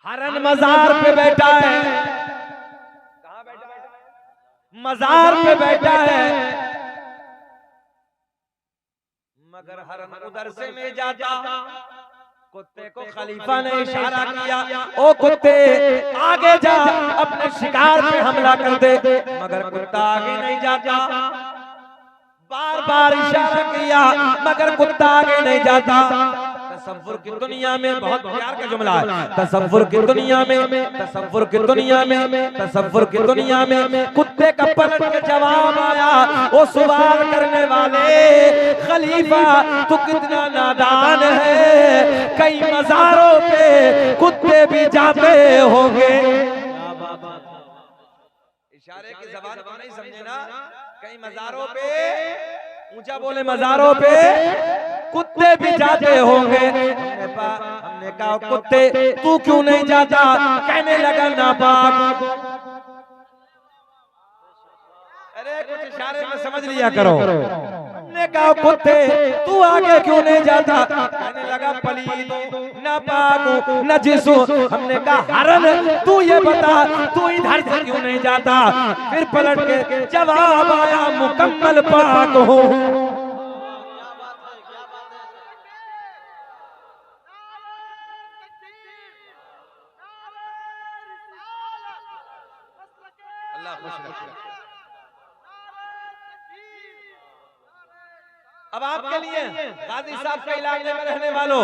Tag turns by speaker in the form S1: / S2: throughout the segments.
S1: हरन मजार पे बैठा है। कहाँ बैठा है? मजार पे बैठा है, मगर हरन उधर से नहीं जाता। कुत्ते को खलीफा ने इशारा किया, ओ कुत्ते आगे जा, अपने शिकार पे हमला कर दे, मगर कुत्ता आगे नहीं जाता। बार बार इशारा किया मगर कुत्ता आगे नहीं जाता। तसव्वुर की दुनिया में बहुत प्यार का जुमला है। तसव्वुर की दुनिया में, तसव्वुर की दुनिया में, तसव्वुर की दुनिया में कुत्ते का पलट के जवाब आया, वो सवाल करने वाले खलीफा तू कितना नादान है, कई मज़ारों पे कुत्ते भी जाते होंगे। इशारे की ज़बान को नहीं समझे ना, कई मज़ारों पे, ऊंचा बोले, मज़ारों पे कुत्ते भी जाते होंगे। हमने कहा कुत्ते तू क्यों नहीं जाता? कहने लगा नापाक। अरे कुछ इशारे में समझ लिया करो। हमने कहा कुत्ते तू आगे क्यों नहीं जाता? कहने लगा पलीद, नापाक, नजिस। हमने कहा हरन तू ये बता तू इधर से क्यों नहीं जाता? फिर पलट के जवाब आया, मुकम्मल पाक हूँ। अब आपके लिए गाजी साहब के इलाके में रहने वालों,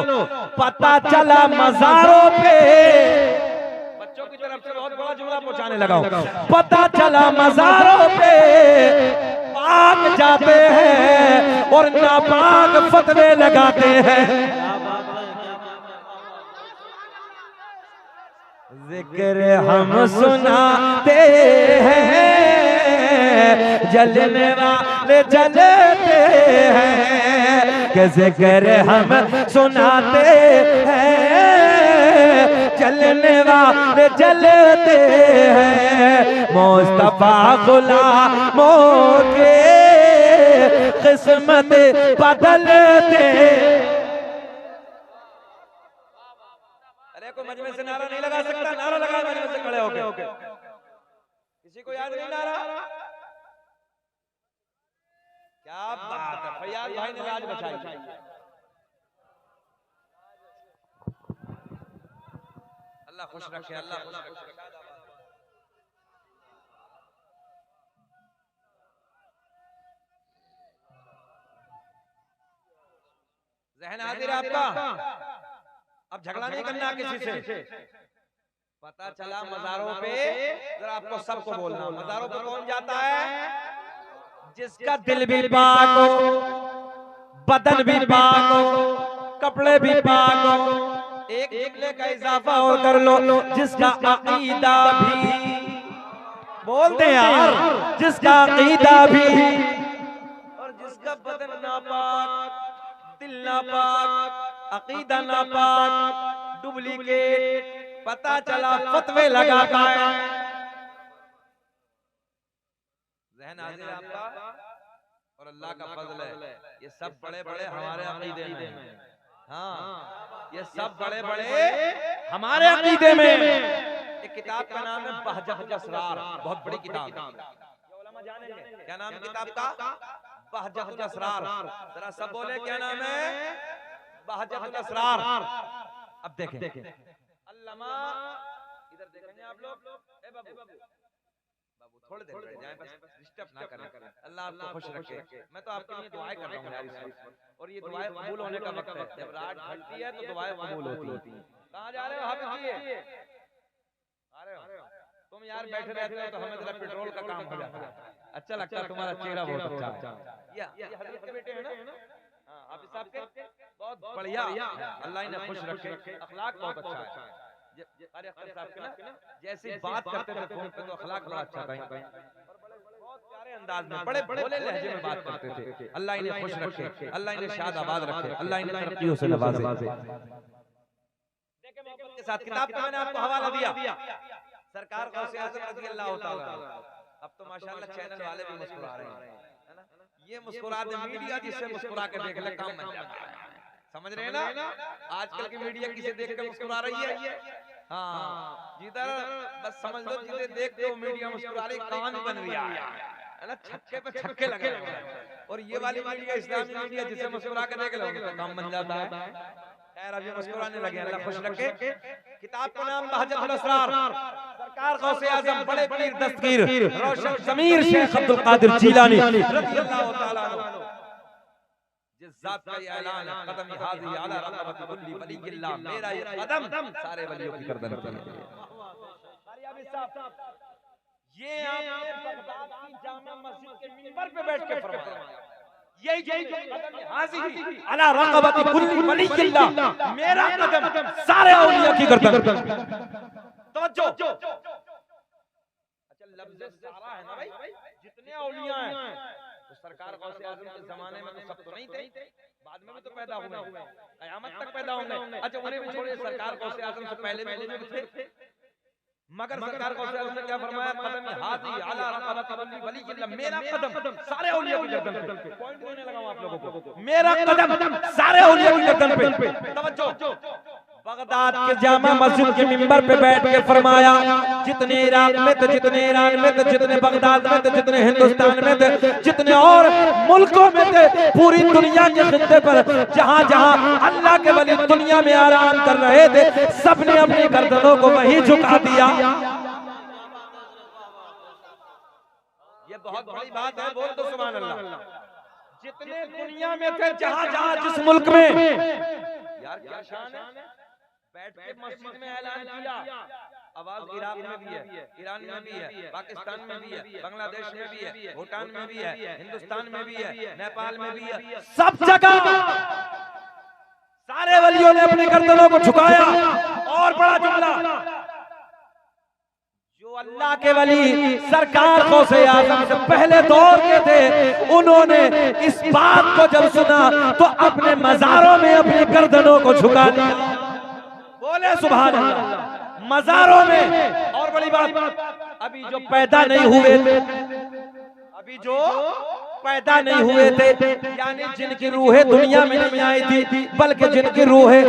S1: पता चला मज़ारों पे, बच्चों की तरफ से बहुत बड़ा जुमला पहुंचाने लगा हूं, पता चला मज़ारों पे पाक जाते हैं और नापाक फतवे लगाते हैं। जिक्र हम सुनाते हैं, जलने वाले जलते हैं, कि जिक्र हम सुनाते हैं, जलने वाले जलते हैं। मुस्तफा गुलामों के किस्मत बदलते। अरे कोई मजमे से नारा नहीं लगा सकता? नारा लगा मजमे से खड़े होके। किसी को याद नहीं नारा? क्या बात है, फैयाज भाई ने लाज बचाई। अल्लाह खुश रखे, अल्लाह खुश रखे। ज़हन हाजिर है आपका? अब झगड़ा नहीं करना किसी से। पता चला मज़ारों पे, जरा आपको सबको बोलना, मज़ारों पे कौन जाता है? जिसका दिल भी पाक हो, बदन भी पाक हो, कपड़े भी पाक हो। एक जुमले का इजाफा और कर लो, जिसका अकीदा भी, बोलते यार, जिसका अकीदा भी और जिसका बदन नापाक, दिल नापाक, अकीदा नापाक, डुप्लीकेट, पता चला फतवे लगाता है। ज़हन हाजिर आपका? और अल्लाह का फजल है, ये सब बड़े बड़े हमारे अकीदे में, हाँ ये सब बड़े बड़े हमारे अकीदे में। एक किताब का नाम है बहजतुल असरार, बहुत बड़ी किताब है, उलमा जानेंगे क्या नाम किताब का? बहजतुल असरार। जरा सब बोले क्या नाम है? बहजतुल असरार। अब देखें अल्लामा, इधर देखेंगे आप लोग, ए बाबू थोड़ी देर बैठ जाएं, बस डिस्टर्ब ना करें। अल्लाह आपको खुश रखे। मैं तो आपके लिए दुआएं कर रहा हूं यार इस वक्त, और ये दुआएं कबूल होने का वक्त है। जब रात ढलती है तो दुआएं कबूल होती हैं। कहां जा रहे हो हाफिज जी? आ रहे हो? तुम यार बैठे रहते हो तो हमें जरा पेट्रोल का काम हो जाता है। अच्छा लगता है, तुम्हारा चेहरा बहुत अच्छा है। ये हजरत के बेटे हैं ना? हां हाफिज साहब के, बहुत बढ़िया, अल्लाह इन्हें खुश रखे, अखलाक बहुत अच्छा है। अरे अख्तर साहब के ना जैसी बात करते थे फोन पे तो अखलाक बड़ा अच्छा था, और बहुत प्यारे अंदाज में, बड़े भोले लहजे में बात करते थे। अल्लाह इन्हें खुश रखे, अल्लाह इन्हें शाद आबाद रखे, अल्लाह इन्हें तरक्कियों से नवाजे। देखें मोहब्बत के साथ किताब का मैंने आपको हवाला दिया, सरकार गौसे आज़म रज़ी अल्लाह ताला। अब तो माशाअल्लाह चैनल वाले भी मुस्कुरा रहे हैं, है ना? ये मुस्कुरा दे मीडिया, जिससे मुस्कुरा के देख ले काम बन जाता है। समझ रहे हैं ना? आजकल की मीडिया किसे देख कर मुस्कुरा रही है? हाँ जिधर बस समझ लो जिधर देखते हो मीडिया मुस्कुरा रही, कहानी बन रही है ना, छक्के पे छक्के लगे हुए हैं। और ये वाली मीडिया इस्लामी मीडिया जिसे मुस्कुरा के देख लो तो काम बन जाता है। खैर अभी मुस्कुराने लगे, अल्लाह खुश रखे। किताब का नाम बहजतुल अस्रार, सरकार गौसे आजम बड़े पीर दस्तगीर रोशन ज़मीर शेख अब्दुल कादिर जीलानी रज़ियल्लाहु ताला अन्हु, जिस जात का ये ऐलान है, कदम हाज़ी अला रक़बति कुल्ली वलिय्यिल्लाह, मेरा ये कदम सारे वलियों की गर्दन पे है। ये आपने बगदाद की जामा मस्जिद के मिंबर पे बैठ के फरमाया, यही हाज़ी अला रक़बति कुल्ली वलिय्यिल्लाह, मेरा कदम सारे औलिया की गर्दन। तवज्जो, अच्छा लफ्ज़ सारा है ना भाई, जितने औलिया हैं तो सरकार गौसे आज़म के जमाने में तो सब तो नहीं थे, बाद में भी तो पैदा हुए, कयामत तक पैदा होंगे। अच्छा उन्हें भी छोड़िए, सरकार गौसे आज़म से पहले भी बुजुर्ग थे, मगर सरकार गौसे आज़म ने क्या फरमाया, कदम हाज़ी अला रक़बति कुल्ली वलिय्यिल्लाह, मेरा कदम सारे औलिया की गर्दन पे। पॉइंट देने लगा हूं आप लोगों को, मेरा कदम सारे औलिया की गर्दन पे। तवज्जो, बगदाद के जामा मस्जिद के मिंबर पे बैठ के फरमाया, जितने इराक में थे, जितने ईरान में थे, जितने बगदाद में थे, जितने हिंदुस्तान में थे, जितने और मुल्कों में थे, पूरी दुनिया के खित्ते पर जहां जहां अल्लाह के वली दुनिया में आराम कर रहे थे, सबने अपनी गर्दनों को वहीं झुका दिया। ये बहुत बड़ी बात है, बोल दो सुभान अल्लाह। जितने दुनिया में थे, जहां जहां जिस मुल्क में, यार क्या शान है, बैठ के मस्जिद में ऐलान किया। आवाज इराक में भी है, ईरान में भी है, पाकिस्तान में भी है, बांग्लादेश में भी है, भूटान में भी है, हिंदुस्तान में भी है, नेपाल में भी है, सब जगह सारे वलियों ने अपनी गर्दनों को झुकाया। और बड़ा जुमला, जो अल्लाह के वली सरकार गौसे आज़म से पहले दौर के थे, उन्होंने इस बात को जब सुना तो अपने मज़ारों में अपनी गर्दनों को झुका दिया। बोले सुभान अल्लाह। मज़ारों में, और बड़ी बात, अभी जो पैदा नहीं हुए थे, अभी जो पैदा नहीं हुए थे, यानी जिनकी रूहें दुनिया में नहीं आई थी, बल्कि जिनकी रूहें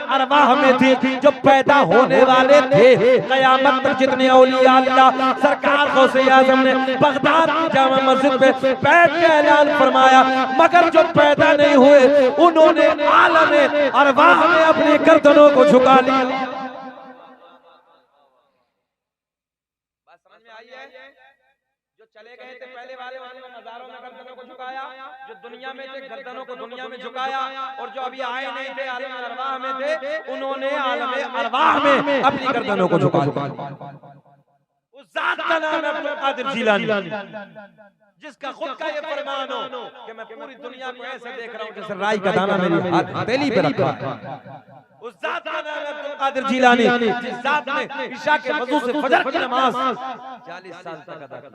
S1: अरवाह में थी, जो पैदा होने वाले थे, क़यामत तक जितने औलिया अल्लाह सरकार गौसे आज़म ने बगदाद की जामा मस्जिद पे बैठ के ऐलान फरमाया, मगर जो पैदा नहीं हुए उन्होंने आलम अरवाह में अपनी गर्दनों को झुका लिया। बात समझ में आई है? जो चले गए थे पहले वाले, उन्होंने मज़ारों में गर्दनों को झुकाया, जो दुनिया में थे गर्दनों को दुनिया में झुकाया, और जो अभी आए नहीं थे आलम अरवाह में थे, उन्होंने आलम अरवाह में अपनी गर्दनों को झुका दिया। उस जात का नाम है अब्दुल कादिर जीलानी, जिसका खुद का ये फरमान हो कि मैं पूरी दुनिया को ऐसे देख रहा हूं जैसे राई का दाना मेरी हथेली पे रखा है। उस जात का नाम है अब्दुल कादिर जीलानी, जिस जात ने इशा के वजू से फजर की नमाज 40 साल तक अदा की।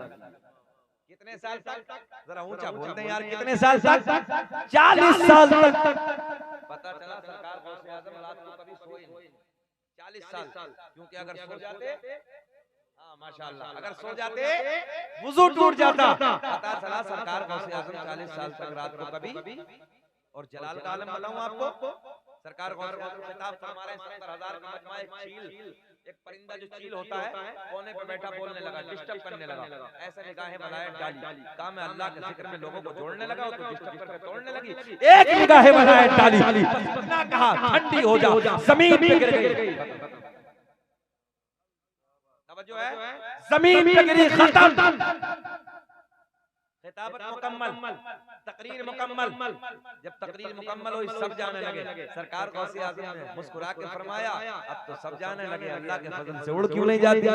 S1: कितने साल तक? जरा ऊंचा बोलते हैं यार, कितने साल तक? 40 साल तक। पता चला सरकार गौसे आज़म रात को कभी सोए नहीं 40 साल, क्योंकि अगर सो जाते, हाँ माशाअल्लाह, अगर सो जाते वुजू टूट जाता। पता चला सरकार गौसे आज़म 40 साल तक रात को कभी, और जलाल का आलम बताऊं आपको, सरकार गौसे आज़म खिताब फरमा रहे हैं, 70,000 का मजमा, एक चील, एक परिंदा जो चील होता है, कोने पे बैठा बोलने लगा, डिस्टर्ब करने लगा, ऐसे निगाहें बनाए डाली, कहा मैं अल्लाह के जिक्र में लोगों को जोड़ने लगा तो डिस्टर्ब करके तोड़ने लगी, एक निगाहें बनाए डाली, इतना कहा ठंडी हो जा, जमीन पे गिर गई। तवज्जो है, जमीन पे गिरी, खत्म। खिताबत मुकम्मल, तकरीर मुकम्मल। जब तकरीर मुकम्मल हुई सब जाने लगे, सरकार गौसे आज़म ने मुस्कुरा के फरमाया, अब तो सब जाने लगे, अल्लाह के फजल से उड़ क्यों नहीं जाती?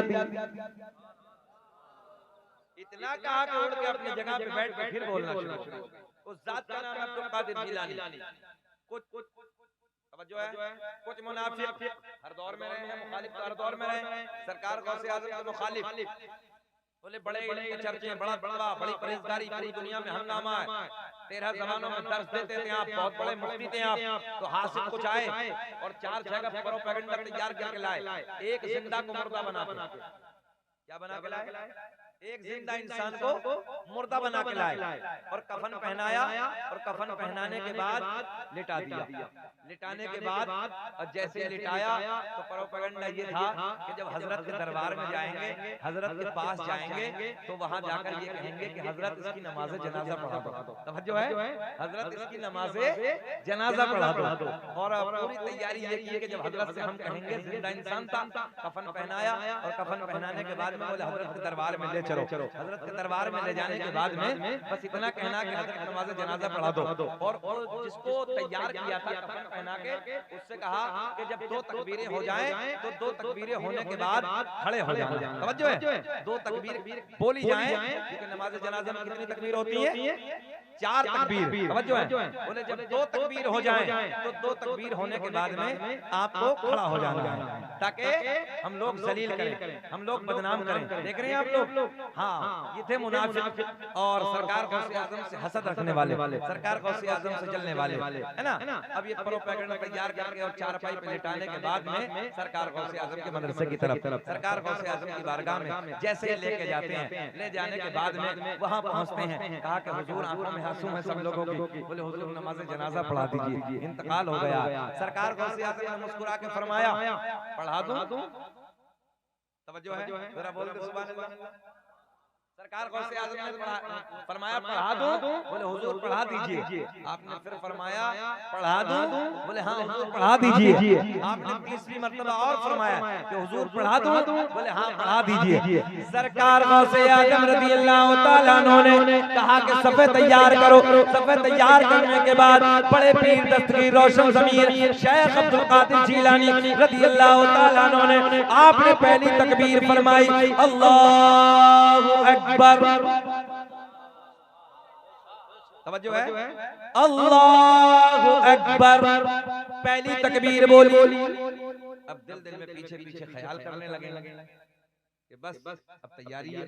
S1: इतना कहा कि उड़ के अपनी जगह पे बैठ के फिर बोलना शुरू। उस जात का नाम है अब्दुल कादिर जीलानी। कुछ तवज्जो है, कुछ मुनाफिक हर दौर में रहे हैं, मुखालिफ हर दौर में रहे हैं, सरकार गौसे आज़म के मुखालिफ बोले बड़े इल्म के चर्चे, बड़ा बड़ा बड़ी परहेजगारी, पूरी दुनिया में हंगामा है, 13 ज़बानों में दर्ज देते थे आप, बहुत बड़े मुफ्ती थे आप, तो हासिल कुछ आए और 4 जगह प्रोपेगेंडा तैयार करके लाए, एक जिंदा को मुर्दा बना के, क्या बना के लाए? एक जिंदा इंसान को मुर्दा बना के लाए और कफन पहनाया, और कफन पहनाने के बाद लिटा दिया। लिटाने के बाद और जैसे ही लिटाया तो प्रोपेगेंडा ये था कि जब हजरत के दरबार में जाएंगे, हजरत के पास जाएंगे तो वहां जाकर ये कहेंगे कि हजरत इसकी नमाज जनाजा पढ़ा दो। तवज्जो है, हजरत इसकी नमाज जनाजा पढ़ा दो। और पूरी तैयारी ये की कि जब हजरत से हम कहेंगे जिंदा इंसान था, कफन पहनाया और कफन पहनाने के बाद में बोले हजरत के दरबार में ले चलो। हजरत के दरबार में ले जाने के बाद में बस इतना कहना कि हजरत नमाज जनाजा पढ़ा दो। और जिसको तैयार किया था कफन पहना के, उससे कहा कि जब 2 तकबीरें हो जाएं तो 2 तकबीरें होने के बाद खड़े हो जाएं। तवज्जो है, 2 तकबीर बोली जाएं, क्योंकि नमाज जनाजा में कितनी तकबीर होती है? 4 तकबीर। तवज्जो है, बोले जब 2 तकबीर हो जाएं तो 2 तकबीर होने के बाद में आपको खड़ा हो जाना है, ताकि हम लोग जलील करें, हम लोग बदनाम करें। देख रहे हैं आप लोग? हाँ, ये थे मुनाफिक और सरकार गौसे आजम से हसद रखने वाले, सरकार गौसे आजम से जलने वाले, है ना। अब ये प्रोपेगेंडा तैयार करके और चारपाई पे लिटाने के बाद में सरकार गौसे आजम के मदरसे की तरफ, सरकार गौसे आजम की बारगाह में जैसे ही लेके जाते हैं, ले जाने के बाद में वहां पहुंचते हैं, कहा कि हुजूर आंखों में आंसू है सब लोगों की। बोले हुजूर नमाज जनाजा पढ़ा दीजिए, इंतकाल हो गया। सरकार गौसे आजम ने मुस्कुरा के फरमाया पढ़ा दूं? तवज्जो है, जरा बोल दे सुभान अल्लाह। सरकार गौसे आजम ने फरमाया पढ़ा दूं? बोले हुजूर पढ़ा दीजिए। आपने फिर फरमाया पढ़ा दूं? बोले हाँ हुजूर पढ़ा दीजिए। आपने 20वीं मर्तबा और फरमाया कि हुजूर पढ़ा दूं? बोले हाँ पढ़ा दीजिए। सरकार गौसे आजम रज़ी अल्लाह तआला अन्हु ने कहा कि सफ़े तैयार करो। सफ़े तैयार करने के बाद बड़े पीर दस्तगीर रोशन ज़मीर शेख अब्दुल कादिर जिलानी रज़ी अल्लाह तआला अन्हु ने आपने पहली तकबीर फरमाई अल्लाहु अकबर। तवज्जो है, अल्लाहु अकबर पहली तकबीर बोली। अब दिल में पीछे पीछे ख्याल करने लगे कि बस अब तैयारी है,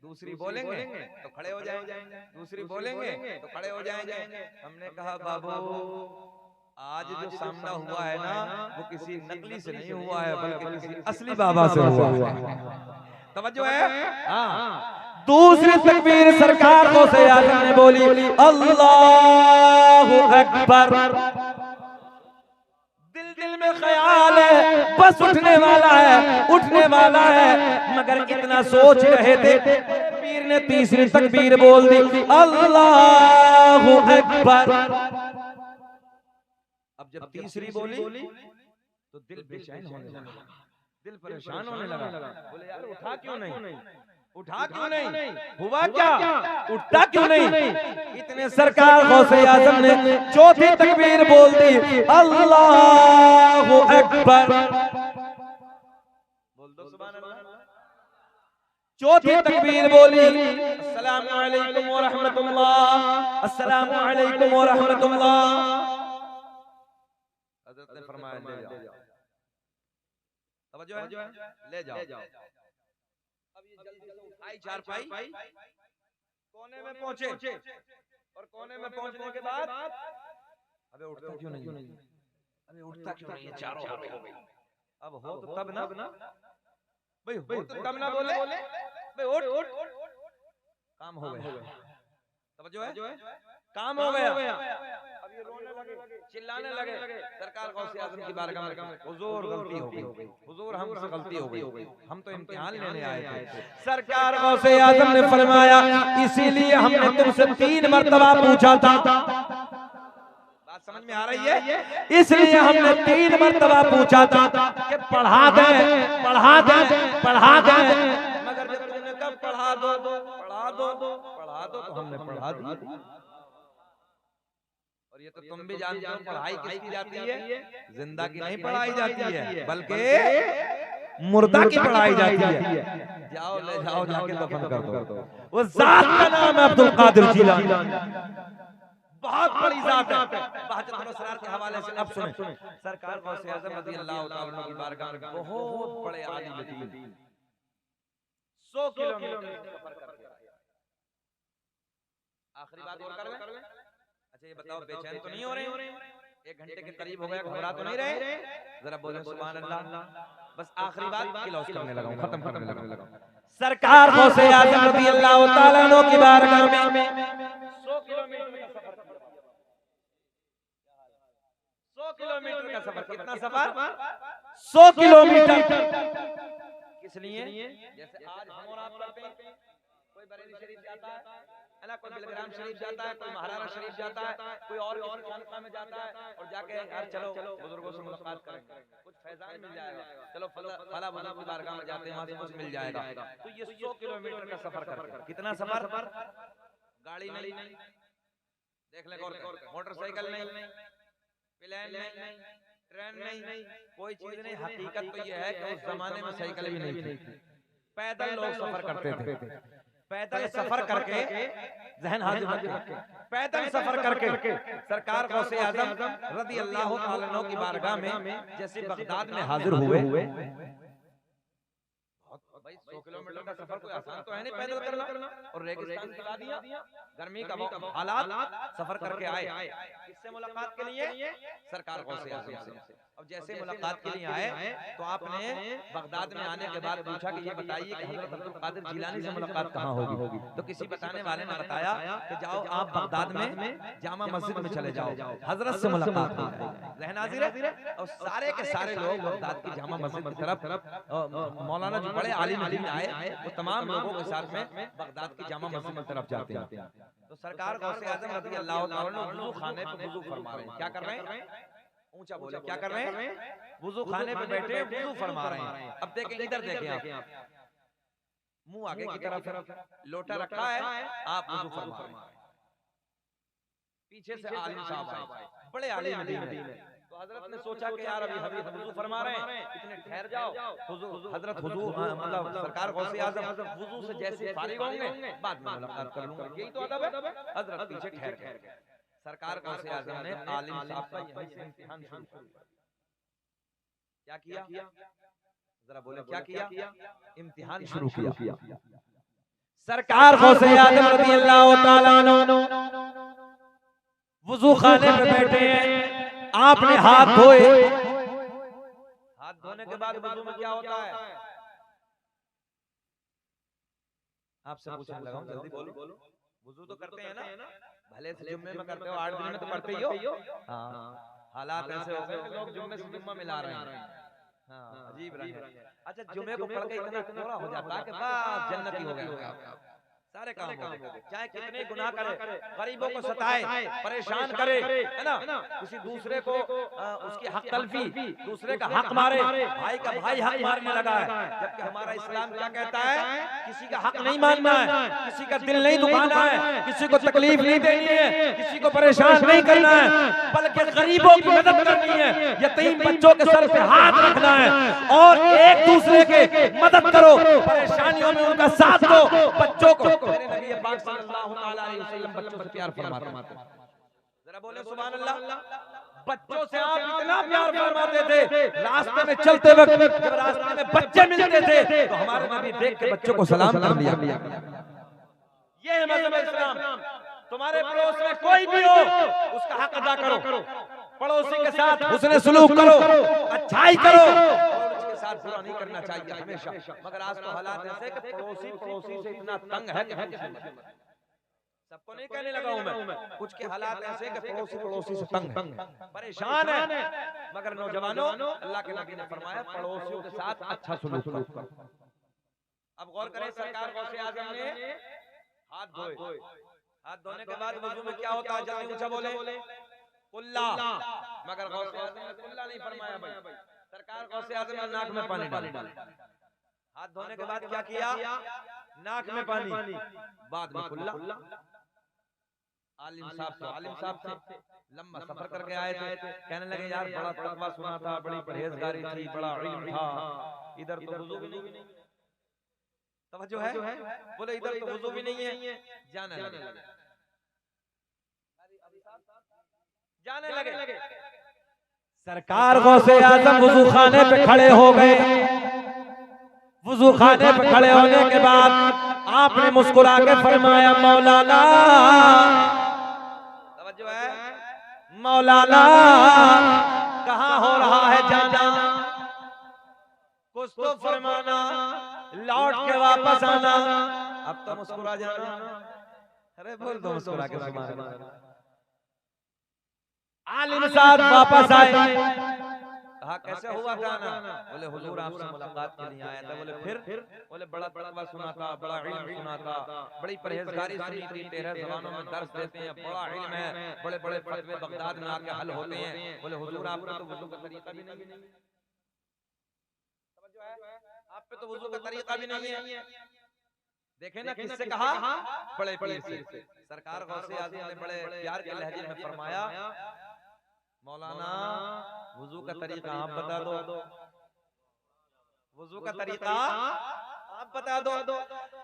S1: दूसरी बोलेंगे तो खड़े हो जाएंगे, दूसरी बोलेंगे तो खड़े हो जाएंगे। हमने कहा बाबू आज जो सामना हुआ है ना वो किसी नकली से नहीं हुआ है, बल्कि किसी असली बाबा से हुआ है। तवज्जो है, हाँ। दूसरी तकबीर सरकार गौसे आजम ने बोली अल्लाहु अकबर। दिल में ख्याल है बस उठने वाला है, उठने वाला है, मगर इतना सोच रहे थे पीर ने तीसरी तकबीर बोल दी अल्लाहु अकबर। अब जब तीसरी बोली तो दिल बेचैन होने लगा, दिल परेशान होने लगा। बोले यार उठा क्यों नहीं, उठा क्यों नहीं, हुआ क्या, उठता क्यों नहीं। इतने सरकार गौसे आजम ने चौथी तकबीर बोल दी अल्लाहु अकबर। बोल दो सुभान अल्लाह। चौथी तकबीर बोली अस्सलामु अलैकुम व रहमतुल्लाह, अस्सलामु अलैकुम व रहमतुल्लाह। हज़रत ने फरमाया ले जाओ। तवज्जो है, ले जाओ। आई चारपाई कोने में पहुंचे और कोने में पहुंचने के बाद अबे उठता क्यों नहीं, अबे उठता क्यों नहीं, चारों हो गई। अब हो तो तब ना भाई, हो तो तब ना बोले भाई उठ, काम हो गया। समझो है, काम हो गया। अब ये रोने लगे, चिल्लाने लगे। सरकार गौसे आजम की बारगाह में हुजूर गलती हो गई, हुजूर हमसे गलती हो गई, हम तो इम्तिहान लेने आए थे। सरकार गौसे आजम ने फरमाया इसीलिए हमने तुमसे 3 मर्तबा पूछा था। बात समझ में आ रही है? इसलिए हमने 3 मर्तबा पूछा था कि पढ़ा दे, पढ़ा दे, पढ़ा दे, मगर जब तुमने कब पढ़ा दो, पढ़ा दो, पढ़ा दो तो हमने पढ़ा दी। और ये तो तुम भी जानते हो पढ़ाई किसकी जाती है, जिंदा की नहीं पढ़ाई जाती है, बल्कि मुर्दा की पढ़ाई जाती है। जाओ ले जाओ, जाके दफन कर दो। वो जात का नाम है अब्दुल कादिर जिलानी, बहुत बड़ी जात है। बहजतुल असरार के हवाले से अब सुने, सरकार गौसे आज़म रज़ी अल्लाह तआला अन्हु की बारगाह में बहुत बड़े आलिम दीन 100 किलोमीटर सफर करके आए। आखिरी बात और कर लें। अच्छा ये बताओ बेचैन तो नहीं हो रहे? 1 घंटे के करीब हो गया, घबरा तो नहीं रहे? जरा बोले सुभान अल्लाह। बस आखिरी बात क्लोज करने लगा, खत्म करने लगा। सरकार गौसे आज़म रज़ी अल्लाह तआला अन्हु की बारगाह में 100 किलोमीटर का सफर किया, 100 किलोमीटर का सफर। कितना सफर? 100 किलोमीटर। किस लिए? जैसे आज हम और आप करते हैं, कोई बरेली शरीफ जाता है ना, कोई बिलग्राम शरीफ जाता है, कोई महाराणा शरीफ जाता है, कोई और खानका में जाता है और जाके यार चलो बुजुर्गों से मुलाकात करेंगे, कुछ फैजान मिल जाएगा, चलो फला बुजुर्ग की बारगाह में जाते हैं, वहां से कुछ मिल जाएगा। तो ये 100 किलोमीटर का सफर करके, कितना सफर? गाड़ी नहीं, देख ले, मोटरसाइकिल नहीं, प्लेन नहीं, ट्रेन नहीं, कोई चीज नहीं। हकीकत तो ये है कि उस जमाने में साइकिल भी नहीं थी, पैदल लोग सफर करते थे। पैदल सफर करके, जहन हाजिर रखें, पैदल सफर करके सरकार गौसे आजम रज़ी अल्लाह तआला अन्हु की बारगाह में जैसे बगदाद में हाजिर हुए। भाई 100 किलोमीटर का सफर कोई आसान तो है नहीं पैदल करना, और रेगिस्तान चला दिया, गर्मी का हालात, सफर करके आए किससे? मुलाकात के लिए सरकार गौसे आजम से। अब जैसे मुलाकात के लिए आए तो आपने बगदाद में आने के बाद पूछा कि ये बताइए कि हजरत अब्दुल कादिर जिलानी से मुलाकात कहाँ होगी? तो किसी बताने वाले ने बताया कि जाओ आप बगदाद में जामा मस्जिद में चले जाओ, हजरत से मुलाकात हो जाएगी। ज़हन हाजिर है? और सारे के सारे लोग बगदाद की जामा मस्जिद की तरफ, मौलाना जो बड़े आलिम दीन आए वो तमाम लोगों के साथ में बगदाद की जामा मस्जिद की तरफ जाते हैं। तो सरकार गौसे आजम रज़ी अल्लाह तआला अन्हु वुज़ू खाने पे वुज़ू फरमा रहे हैं। क्या कर रहे हैं? ऊंचा बोले, क्या कर रहे हैं? वुज़ू खाने पे बैठे वुज़ू फरमा रहे हैं। अब देखें, इधर देखें आप, मुंह आगे की तरफ, लोटा रखा है, आप वुज़ू फरमा रहे हैं। पीछे से आलिम साहब आए, बड़े आलिम दीन है। तो हजरत ने सोचा कि यार अभी हजरत वुज़ू फरमा रहे हैं, इतने ठहर जाओ। हजरत वुज़ू, मतलब सरकार गौसे आज़म वुज़ू से जैसे फारिग होंगे बाद में मुलाकात कर लूंगा, यही तो अदब है। हजरत पीछे ठहर गए। सरकार गौसे आज़म ने आलिम साहब का यहीं से इम्तिहान शुरू किया। क्या किया? जरा बोले, क्या किया? इम्तिहान शुरू किया। सरकार गौसे आज़म रज़ी अल्लाह तआला अन्हु वुज़ू खाने पे बैठे हैं, आपने हाथ धोए। हाथ धोने के बाद वुज़ू में क्या होता है? आपसे पूछने लगा हूं, जल्दी बोलो। वुज़ू तो करते हैं ना, भले से जुम्मे में करते हो, 8 दिन में तो करते ही हो। हाँ, हालात ऐसे हो गए कि लोग जुम्मे से जुम्मा मिला रहे हैं। हाँ, अजीब रहे। अच्छा, जुम्मे को पढ़ के इतना थोड़ा हो जाता है कि बस जन्नती हो गया, सारे काम हो गए। चाहे कितने गुनाह करे, गरीबों को सताए, परेशान करे, है ना, किसी दूसरे को उसकी हक तलफी, दूसरे का हक मारे, भाई का भाई हक मारने लगा है। जबकि हमारा इस्लाम क्या कहता है? किसी का हक नहीं मानना है, किसी का दिल नहीं दुखाना है, किसी को तकलीफ नहीं देनी है, किसी को परेशान नहीं करना है, बल्कि गरीबों की मदद करनी है, यतीम बच्चों के सर पे हाथ रखना है और एक दूसरे के मदद करो, परेशानियों में उनका साथ दो। बच्चों को, मेरे नबी पाक सल्लल्लाहु अलैहि वसल्लम बच्चों से प्यार फरमाते हैं। जरा बोले सुभान अल्लाह। बच्चों से आप इतना प्यार फरमाते थे, रास्ते में चलते वक्त जब रास्ते में बच्चे मिलते थे तो हमारे नबी देख के बच्चों को सलाम कर दिया। ये है मज़हब इस्लाम। तुम्हारे पड़ोस में कोई भी हो, उसका हक अदा करो, पड़ोसी के साथ हुस्न सलूक करो, अच्छाई करो, साथ बुरा नहीं करना चाहिए हमेशा। मगर आज तो हालात ऐसे कि पड़ोसी से इतना तंग है कि सबको नहीं कहने लगा हूं मैं, कुछ के हालात ऐसे कि पड़ोसी से तंग है, परेशान है। मगर नौजवानों, अल्लाह के नबी ने फरमाया पड़ोसियों के साथ अच्छा सलूक करो। अब गौर करें, सरकार गौसे आज़म ने हाथ धोए। हाथ धोने के बाद वुज़ू में क्या होता है? जल्दी ऊंचा बोले, कुल्ला। मगर गौसे आज़म ने कुल्ला नहीं फरमाया भाई, सरकार गौसे आज़म ने नाक में पानी डाला। हाथ धोने के बाद क्या किया? नाक में पानी, बाद में कुल्ला। आलिम साहब से लंबा सफर करके आए थे, कहने लगे यार बड़ा तकवा सुना था, बड़ी परहेजगारी थी, बड़ा इल्म था, इधर तो वुज़ू भी नहीं, तवज्जो है? बोले इधर तो वुज़ू भी नहीं है। जाने लगे। सरकार गौसे आज़म वुज़ू खाने पे खड़े हो गए। वुज़ू खाने पे खड़े होने के बाद आपने मुस्कुरा के फरमाया मौलाना, तवज्जो है, मौलाना कहाँ हो रहा है जाना, कुछ तो फरमाना, लौट के वापस आना। अब तो मुस्कुरा जाना। अरे बोल दो मुस्कुरा के सुभान अल्लाह। आलिम साहब वापस आए, कहा कैसे हुआ था ना? बोले हुजूर आपसे मुलाकात के लिए आया था। बोले फिर? बोले बड़ा तकवा सुना था, बड़ा इल्म सुना था, बड़ी परहेजगारी सुनी थी, 13 ज़बानों में दर्स देते हैं, बड़ा इल्म है, बड़े बड़े फतवे बगदाद में आके हल होते हैं। बोले हुजूर आपका तो वुजू का तरीका भी नहीं है, आप पे तो वुजू का तरीका भी नहीं है। देखे ना किससे कहा? बड़े पीर से। सरकार गौसे आज़म ने बड़े प्यार के लहजे में फरमाया, मौलाना वुजू का तरीका आप बता दो, वुजू का तरीका आप बता दो।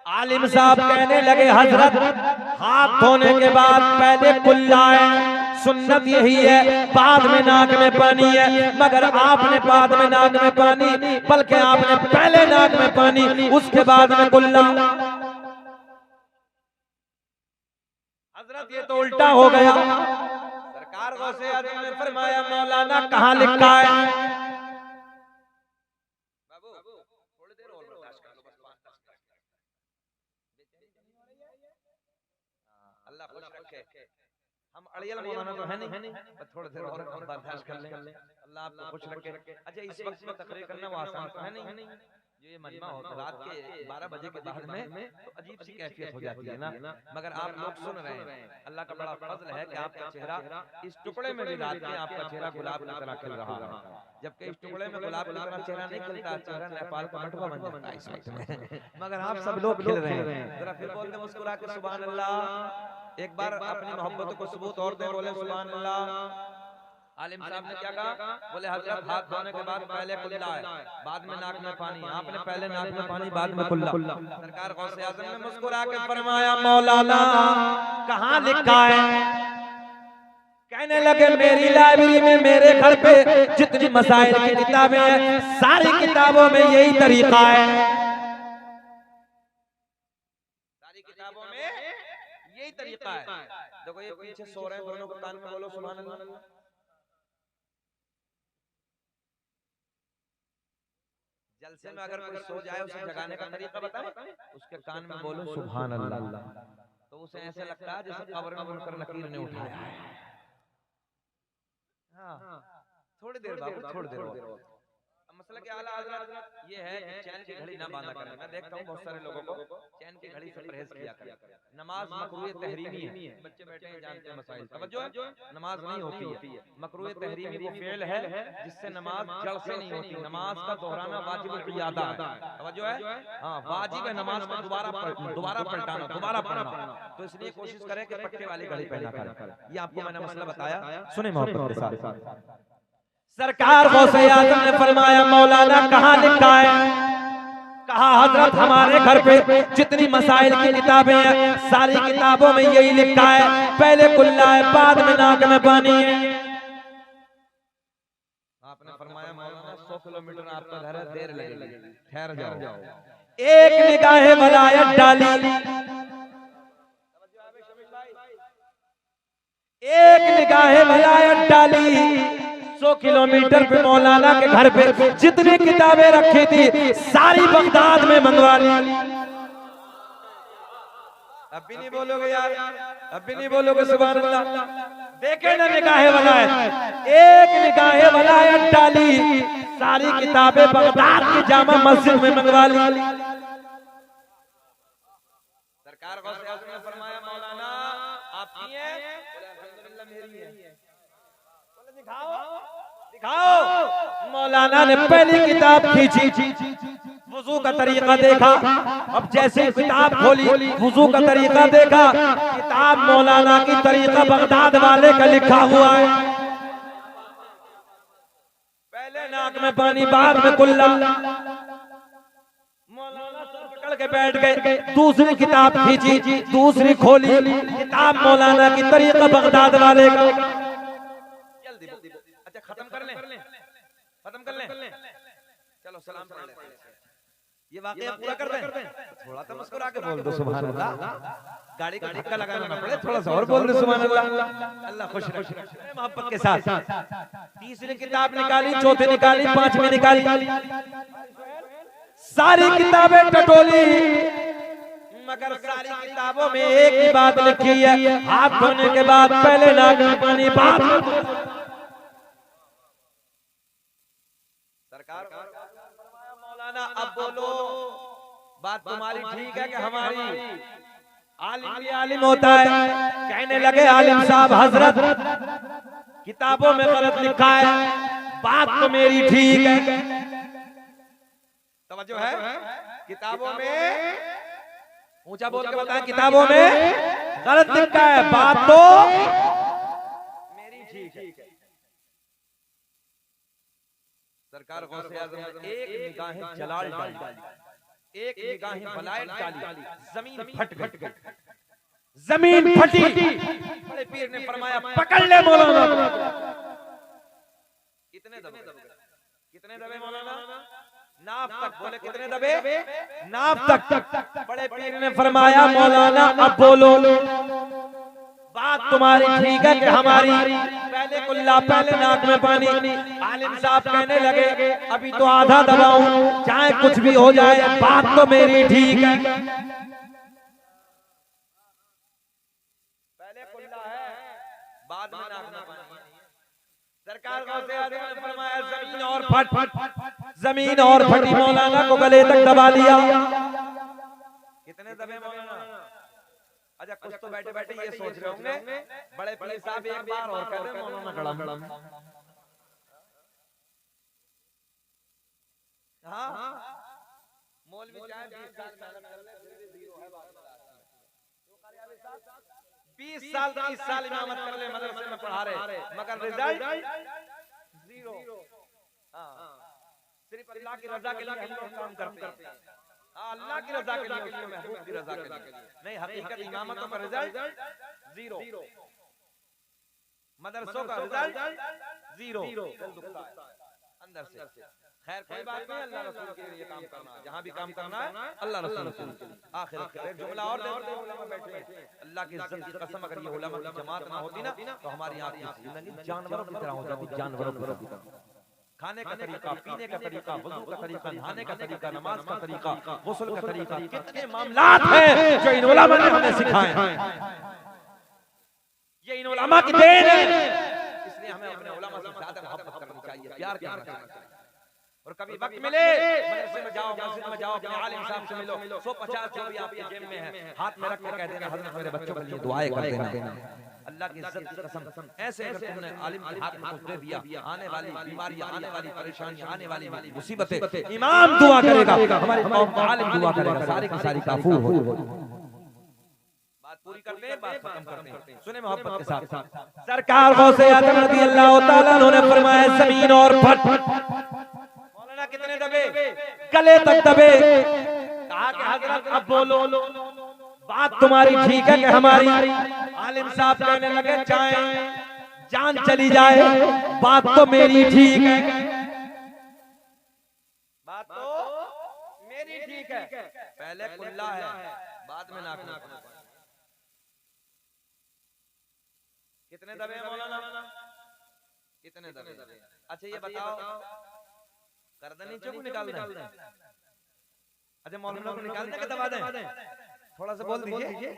S1: आलिम साहब कहने लगे हजरत हाथ धोने के बाद पहले कुल्ला है, सुन्नत यही है, बाद में नाक में पानी है, मगर आपने बाद में नाक में पानी, बल्कि आपने पहले नाक में पानी उसके बाद में कुल्ला। हजरत ये तो उल्टा हो गया। सरकार गौसे आज़म ने फरमाया मौलाना कहाँ लिखा है? बाबू थोड़ी देर और बर्दाश्त कर लो, बस 5-10 मिनट। अल्लाह खुश रखे। हम अड़ियल मौलाना तो है नहीं, बस थोड़ी देर और हम बर्दाश्त कर लें, अल्लाह आपको खुश रखे। अच्छा इस वक्त में तकरीर करना वो आसान तो है नहीं। ये मजमा होता रात के 12 बजे के बाद में तो अजीब सी कैफियत हो जाती है ना, मगर आप लोग सुन रहे हैं। अल्लाह का बड़ा फजल है कि आपका चेहरा इस टुकड़े में भी रात में आपका चेहरा गुलाब की तरह खिल रहा है, जबकि इस टुकड़े में गुलाब की तरह चेहरा नहीं खिलता, चेहरा नेपाल का बटुआ बन जाता है इस वक्त में। मगर आप सब लोग खिल रहे हैं। जरा फिर बोलते मुस्कुरा के सुभान अल्लाह, एक बार अपनी मोहब्बतों को सबूत और दे, बोले सुभान अल्लाह। आलिम साहब ने क्या कहा? बोले हजरत हाथ धोने के बाद पहले कुल्ला है, बाद में नाक में पानी, आपने पहले नाक में पानी बाद में कुल्ला। सरकार गौसे आज़म ने मुस्कुरा के फरमाया मौलाना कहाँ लिखा है? कहने लगे मेरी लाइब्रेरी में, मेरे घर पे जितनी मसाइल की किताबें हैं सारी किताबों में यही तरीका है, सारी किताबों में यही तरीका है। देखो ये पीछे सो रहे हैं, दोनों को कान में बोलो सुभान अल्लाह। जलसे में अगर कोई सो जाए उसे जगाने का तरीका बताएं, उसके कान में बोलो सुभान अल्लाह, तो उसे ऐसे लगता है जैसे कब्र में मुनकर नकीर ने उठाया है। हाँ थोड़ी देर बाबू, थोड़ी देर और। मसला क्या आला हजरत ये है कि चैन की घड़ी ना बांधा करें। मैं देखता हूँ बहुत सारे लोगों को चैन की घड़ी से परहेज किया करें। नमाज मकरूह तहरीमी है, बच्चे बैठे हैं जानते हैं मसाइल, तवज्जो है, नमाज नहीं होती है। मकरूह तहरीमी वो फेल है जिससे नमाज जड़ से नहीं होती। नमाज का दोहराना वाजिब क़ियादा है, तवज्जो है, हाँ वाजिब है नमाज को दोबारा पलटाना, दोबारा पढ़ना। तो इसलिए कोशिश करें कि पट्टे वाली घड़ी पहना करें। ये आपको मैंने मसला बताया, सुने मोहब्बत के साथ। सरकार गौसे आज़म ने फरमाया मौलाना कहाँ लिखा है? कहा हजरत हमारे घर पे जितनी मसाइल की किताबें हैं सारी किताबों में यही लिखा है, पहले कुल्ला है बाद में नाक में पानी है। आपने फरमाया मौलाना 100 किलोमीटर आपका घर है, देर लगेगी, ठहर जाओ। एक निगाह वलायत डाली, एक निगाह वलायत डाली, 100 किलोमीटर पे मौलाना के घर पे जितनी किताबें रखी थी सारी बगदाद में मंगवा ली। अब भी नहीं बोलोगे यार, अब भी नहीं बोलोगे सुभान अल्लाह। देखे ना निगाह वलायत, एक निगाह वलायत डाली, सारी किताबें बगदाद की जामा मस्जिद में मंगवा ली। सरकार गौसे आज़म ने फरमाया मौलाना आपकी है? अल्हम्दुलिल्लाह मेरी है। दिखाओ। मौलाना ने पहली किताब खींची, वुजू का तरीका देखा। अब जैसे किताब खोली वुजू का तरीका देखा, किताब मौलाना की तरीका बगदाद वाले का लिखा हुआ है, पहले नाक में पानी बाद में कुल्ला। मौलाना सर पकड़ के बैठ गए, दूसरी किताब खींची, दूसरी खोली, किताब मौलाना की तरीका बगदाद वाले का। खत्म कर लें, खत्म कर लें, चलो सलाम पढ़ लें, ये वाकया पूरा कर दें। थोड़ा तो मुस्कुरा के बोल दो सुभान अल्लाह, गाड़ी का धक्का लगाना ना पड़े, थोड़ा सा और बोल दो सुभान अल्लाह। अल्लाह खुश रखे मोहब्बत के साथ। तीसरी किताब निकाली, चौथी निकाली, पांचवी निकाली, सारी किताबें टटोली, मगर सारी किताबों में एक ही बात लिखी है, हाथ धोने के बाद पहले नाक में पानी, बाद सरकार मौलाना अब बोलो, बात तुम्हारी ठीक है कि हमारी? आलिम भी आलिम होता है। कहने लगे आलिम साहब हजरत किताबों में गलत लिखा है, बात तो मेरी ठीक है। तवज्जो है, किताबों में ऊंचा बोल के बताएं, किताबों में गलत लिखा है, बात तो मेरी ठीक है। सरकार गौसे आज़म ने एक निगाहें जलाल डाली, एक निगाहें बलायत डाली, जमीन फट गई, जमीन फटी। बड़े पीर ने फरमाया पकड़ ले मौलाना। कितने दबे, कितने दबे मौलाना? नाप तक। बोले कितने दबे? नाप तक। बड़े पीर ने फरमाया मौलाना अब बोलो, बात तुम्हारी ठीक है कि हमारी? पहले कुल्ला, पहले नाक में पानी। आलिम साहब कहने लगे अभी तो आधा दबाऊं, चाहे कुछ भी हो जाए, बात तो मेरी ठीक है। पहले कुल्ला है, बाद में नाक में पानी। सरकार गौसे आज़म ने फरमाया जमीन और फट, जमीन और फटी, मौलाना को गले तक दबा लिया। कितने दबे मौलाना? अच्छा कुछ तो बैठे बैठे ये सोच रहे होंगे बड़े पीर साहब एक बार और कह दे मौलाना गड़म। हाँ मौलवी चाहे 20 साल मेहनत कर ले, फिर भी जीरो है बात। 20 साल 30 साल इमामत कर ले, मदरसे में पढ़ा रहे, मगर रिजल्ट जीरो। सिर्फ अल्लाह की रजा के लिए हम काम करते हैं, अल्लाह की रजा के लिए, उसके महबूब की रजा के लिए नहीं। हकीकत इमामतों का रिजल्ट जीरो, मदरसों का रिजल्ट जीरो। अंदर से खैर कोई बात नहीं, अल्लाह रसूल के लिए काम करना, जहाँ भी काम करना है अल्लाह रसूल के लिए। आखिर एक जुमला और दे, उलमा बैठे, अल्लाह की इज्जत की कसम, अगर ये उलमा की जमात ना होती ना तो हमारी आंखें जिंदगी जानवरों की तरह हो जाती, जानवरों की तरह। खाने का तरीका, पीने का तरीका, वुजू का तरीका, नहाने का तरीका, नमाज का तरीका, गुस्ल का तरीका, कितने मामलात हैं जो इन उलमा ने हमें सिखाए हैं। ये इन उलमा की देन है, इसलिए हमें अपने उलमा से ज्यादा मोहब्बत करनी चाहिए, प्यार करना चाहिए। और कभी वक्त मिले मदरसे में जाओ, मस्जिद में जाओ, अपने आलिम साहब से मिलो, 150 जो भी आपके जेब में है हाथ में रख के कह देना हजरत मेरे बच्चों के लिए दुआएं कर देना। अल्लाह की इज्जत की कसम, ऐसे अगर तुमने आलिम के हाथ में कुछ दे दिया, आने वाली बीमारियां, आने वाली परेशानियां, आने वाली मुसीबतें, इमाम दुआ करेगा, हमारी कौम का आलिम दुआ करेगा, सारी की सारी काफूर हो। बात पूरी करते हैं, बात खत्म करते हैं, सुने मोहब्बत के साथ। सरकार गौसे आज़म रज़ी अल्लाह तआला ने फरमाया जमीन और फट। मौलाना कितने दबे? गले तक दबे। कहा कि हजरत अब बोलो, बात तुम्हारी ठीक है कि हमारी? आलिम साहब कहने लगे चाहे जान चली जाए, बात तो मेरी ठीक है, बात तो मेरी ठीक है। पहले कुल्ला है, बाद में नाक में पानी। कितने दबे हैं मौलाना? कितने दबे? अच्छा ये बताओ, गर्दन नीचे को निकालना है? अच्छा मौलाना को निकालने के दबा दें? थोड़ा सा बोल दीजिए।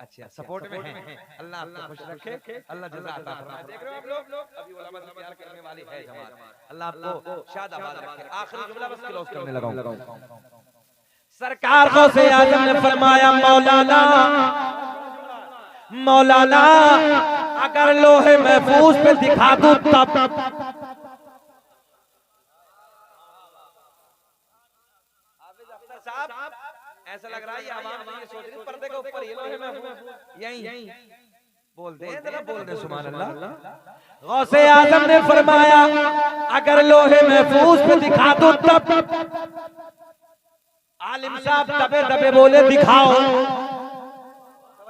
S1: अच्छा सपोर्ट में है, अल्लाह आपको खुश रखे, अल्लाह जज़ा अता फरमाए। देख रहे हो आप लोग, अभी उलमा से प्यार करने वाली है जमात, अल्लाह आपको शादाबाद रखे। आखिरी जुमला बस क्लोज करने लगा हूं। सरकार गौसे आज़म ने फरमाया मौलाना, मौलाना अगर लोहे महफूज पे दिखा दूं तब। ऐसा लग रहा है ये आवाम ये सोच रही पर्दे के ऊपर ये लोहे महफूज, यहीं बोलते हैं, जरा बोल दे सुभान अल्लाह। गौसे आज़म ने फरमाया अगर लोहे महफूज पे दिखा दूं तब। आलिम साहब दबे दबे बोले दिखाओ,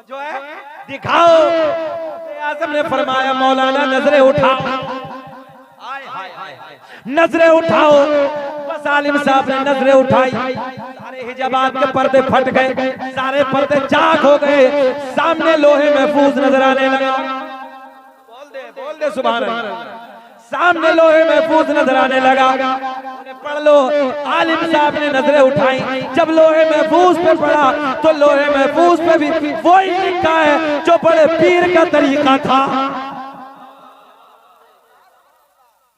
S1: जो है दिखाओ। गौसे आज़म ने फरमाया मौलाना नजरें उठाओ, नजरें उठाओ। बस आलिम साहब ने नजरें उठाई, सारे हिजाबात के पर्दे फट गए, सारे पर्दे चाक हो गए, सामने लोहे महफूज नजर आने लगा। बोल दे सुभान अल्लाह। सामने लोहे महफूज नजर आने लगा। पढ़ लो, आलिम साहब ने नजरें उठाई, जब लोहे महफूज पे पढ़ा तो लोहे महफूज पे भी वही लिखा है जो बड़े पीर का तरीका था।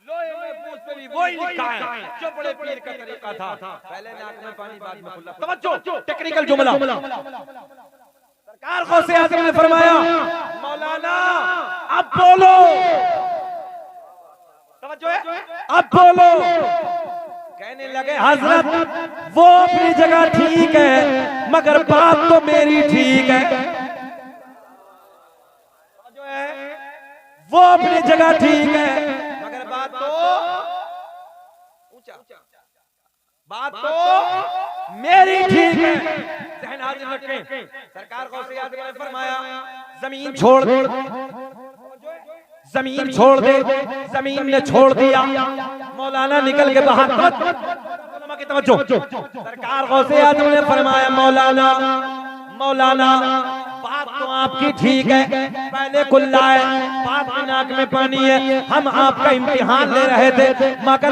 S1: लोहे महफूज पे भी वही लिखा है जो बड़े पीर का तरीका था। पहले नाक में पानी बाद में खुला। तवज्जो, टेक्निकल जुमला। सरकार गौसे आज़म ने फरमाया, मौलाना अब बोलो, तवज्जो है, अब बोलो। कहने लगे हजरत वो अपनी जगह ठीक है मगर बात तो मेरी ठीक है। जो है वो अपनी जगह ठीक है मगर बात तो ऊंचा, बात तो मेरी ठीक है। ज़हन हाजिर रखें, सरकार गौसे आज़म ने फरमाया जमीन छोड़ दे, जमीन छोड़ दे। जमीन ने छोड़ दिया, मौलाना निकल के बाहर। तवज्जो, सरकार गौसे आज़म ने फरमाया मौलाना, मौलाना बात तो आपकी ठीक है, पहले कुल्ला है, बात में नाक में पानी है, हम आपका इम्तिहान ले रहे थे मगर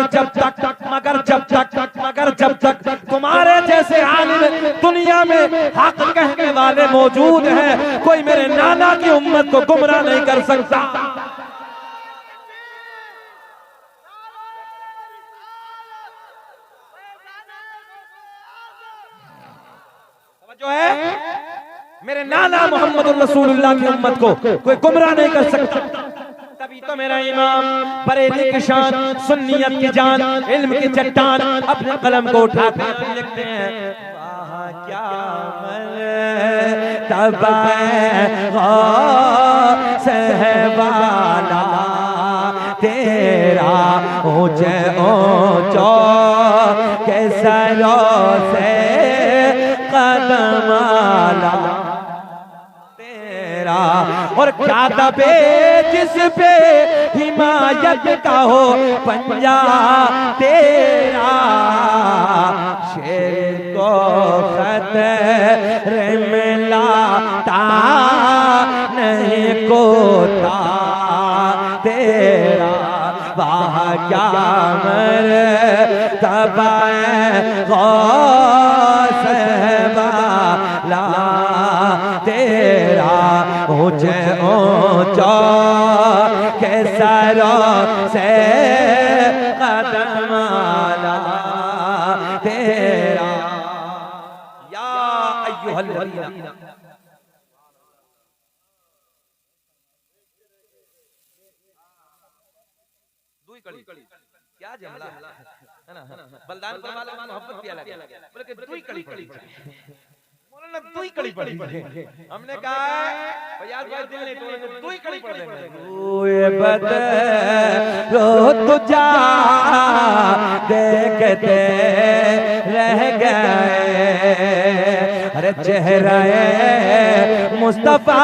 S1: जब तक तुम्हारे जैसे आलिम दुनिया में हक कहने वाले मौजूद हैं, कोई मेरे नाना की उम्मत को गुमराह नहीं कर सकता। जो है मेरे नाना मोहम्मद रसूलुल्लाह की उम्मत को कोई गुमराह नहीं कर सकता। तभी तो मेरा इमाम बरेली की शान, सुन्नियत की जान, इल्म की चट्टान अपने कलम को उठाते हैं, लिखते हैं वाह क्या मर्तबा सहवाला तेरा ऊंचे ऊंचो के सरों से कदमाला तेरा और क्या दबे जिस पे हिमायत का हो पंजा तेरा, शेर को खतरे में लाता नहीं कोता तेरा, वाह क्या मर्तबा तेरा ऊंचे ऊंचा के सरों से कदमाला तेरा। या अय्युहल्लज़ीना क्या जमला है ना, बलदान पर वाला मोहब्बत भी अलग है, बोले कि दुई कड़ी पड़ी, दुई कड़ी पड़ी। हमने कहा फयाज भाई दिल नहीं तोड़ेंगे, दुई कड़ी पड़ देंगे। ये बदरो तुझा देखते रह गए, अरे चेहरा मुस्तफा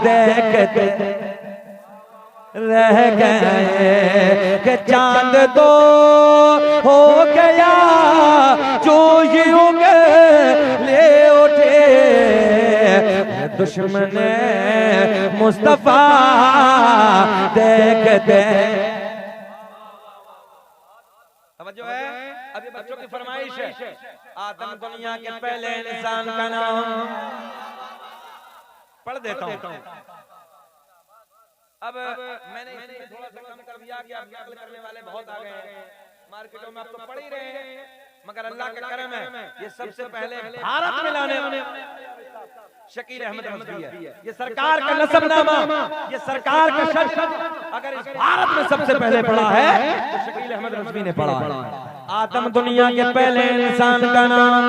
S1: देखते रह गए कि चांद तो हो गया जो यूं ले उठे दुश्मन मुस्तफा देखते। समझो है, अभी बच्चों की फरमाइश है, आदम दुनिया के पहले इंसान का नाम पढ़ देता हूँ। अब मैंने इसमें थोड़ा सा कम कर दिया कि आप नकल करने वाले बहुत आ गए हैं मार्केटों में, आप तो पढ़ ही रहे हैं, मगर अल्लाह का करम है ये सबसे पहले भारत में लाने शकील अहमद रज़वी है। ये सरकार का नसबनामा, ये सरकार का शख्स अगर इस भारत में सबसे पहले पढ़ा है तो शकील अहमद रज़वी ने पढ़ा है। आदम दुनिया के पहले इंसान का नाम,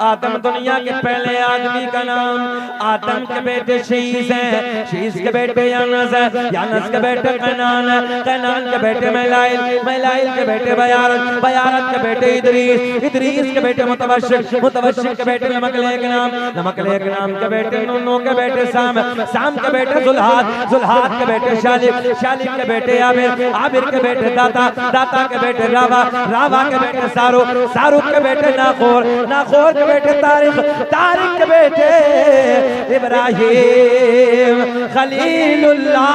S1: आदम दुनिया के पहले आदमी का नाम, आदम के बेटे शीश हैं, शीश के बेटे यानस है, यानस के बेटे कैनान है, कैनान के बेटे मैलाइल, मैलाइल के बेटे बयारत, बयारत के बेटे इदरीस, इदरीस के बेटे मुतवश्शिक, मुतवश्शिक के बेटे नमकलेक नाम, नमकलेक नाम के बेटे नूनो के बेटे साम, साम के बेटे जुल्हाद, जुल्हाद के बेटे शालिक, शालिक के बेटे आबिर, आबिर के बेटे दाता, दाता के बेटे रावा, रावा के बेटे सारुक, सारुक के बेटे नाखोर, नाखोर के बेटे तारिक, तारिक के बेटे इब्राहिम खलीलुल्लाह,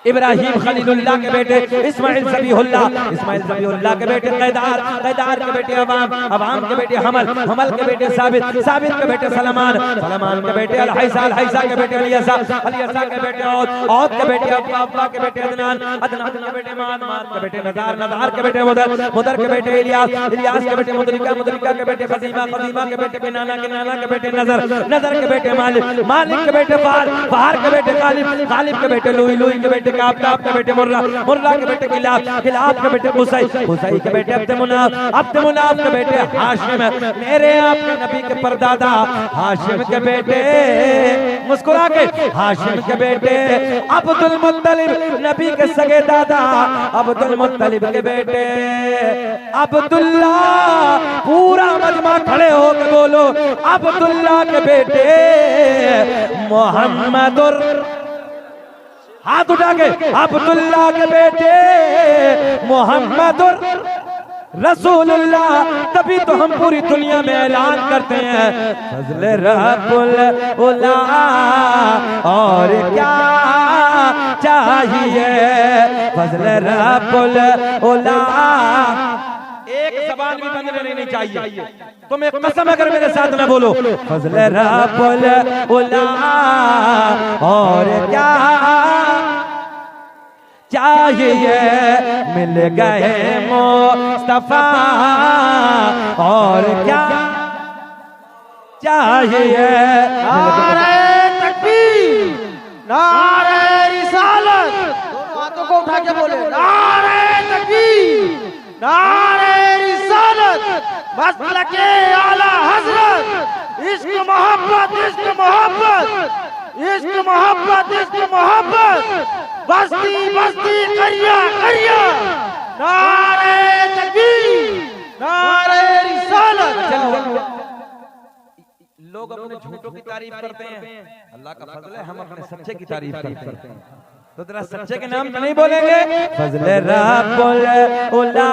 S1: इब्राहिम खलीलुल्लाह के बेटे इस्माइल ज़बीहुल्लाह, इस्माइल ज़बीहुल्लाह के बेटे कैदार, कैदार के बेटे अवाम, अवाम के बेटे हमल, हमल के बेटे साबित, साबित के बेटे सलमान, सलमान के बेटे अल-हैसा, अल-हैसा के बेटे अलियसा, अलियसा के बेटे औद, औद के बेटे अब्बा, अब्बा के बेटे अदनान, अदनान के बेटे मान, मान के बेटे नदार, नदार के बेटे मुदर, मुदर के बेटे इलियास, इलियास के बेटे मुदरिका, मुदरिका के बेटे खजीमा, खजीमा के बेटे किनाना, किनाना के बेटे नजर, नजर के बेटे मालिक, मालिक के बेटे फार, फार के बेटे गालिब, गालिब के बेटे लुई, लुई के बेटे काब, काब के बेटे मुर्रा, मुर्रा के बेटे किलाब, किलाब के बेटे कुसै, कुसै के बेटे अब्द मुनाफ, अब्द मुनाफ के बेटे हाशिम, मेरे आपके नबी के परदादा हाशिम के बेटे, मुस्कुरा के हाशिम के बेटे अब्दुल मुत्तलिब, नबी के सगे दादा अब्दुल मुत्तलिब के बेटे अब्दुल्ला, पूरा मजमा खड़े होकर बोलो अब्दुल्ला के बेटे मोहम्मदुर, हाथ उठा के अब्दुल्ला के बेटे मोहम्मदुर रसूलुल्लाह। तभी तो हम पूरी दुनिया में ऐलान करते हैं फज़्ल रब्बुल उला, और क्या चाहिए फज़्ल रब्बुल उला। एक ज़बान भी बंद रहनी चाहिए, तुम्हें कसम अगर मेरे साथ में बोलो फज़्ल रब्बुल उला, और क्या चाहिए मिल गए मुस्तफा, और क्या चाहिए।
S2: नारे तकबीर, नारे रिसालत, दोनों हाथों को उठा के बोले नारे तकबीर, नारे रिसालत, मसलके आला हज़रत, इश्क मोहब्बत, इश्क मोहब्बत, इश्क मोहब्बत, इश्क मोहब्बत, बस्ती बस्ती करिया करिया, नारे तकबीर, नारे रिसालत।
S1: लोग अपने झूठों की तारीफ करते हैं, अल्लाह का फजल है हम अपने सच्चे की तारीफ करते हैं। तो तेरा सच्चे के नाम तो नहीं बोलेंगे फज़्ल रब्बुल उला,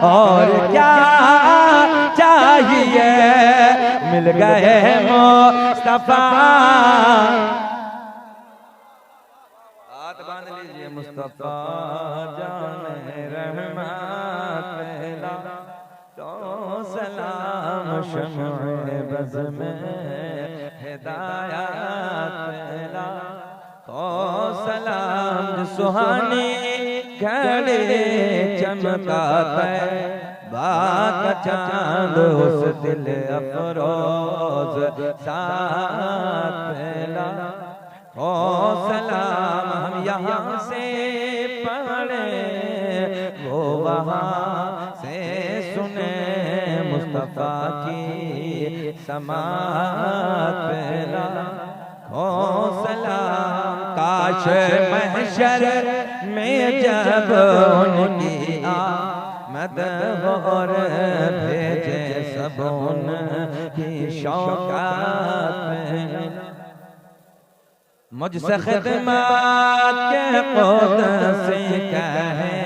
S1: और क्या चाहिए मिल गए मुस्तफा। हाथ बांध लीजिए मुस्तफा जाने रहमत पहला, तो सलाम शम्अ बज़ में हिदायत पहला, तो सलाम सुहानी घड़े चमकाता है, बाग चांद उस दिल अफरोज साथ पहला, ओ सलाम हम यहाँ से पढ़े वो वहाँ से सुने, मुस्तफा की समात पहला, ओ सलाम। काश महशर में जब उनकी आमद और भेजे सब उनकी शौकात पहला, मुझसे खिदमत के खुद से कहे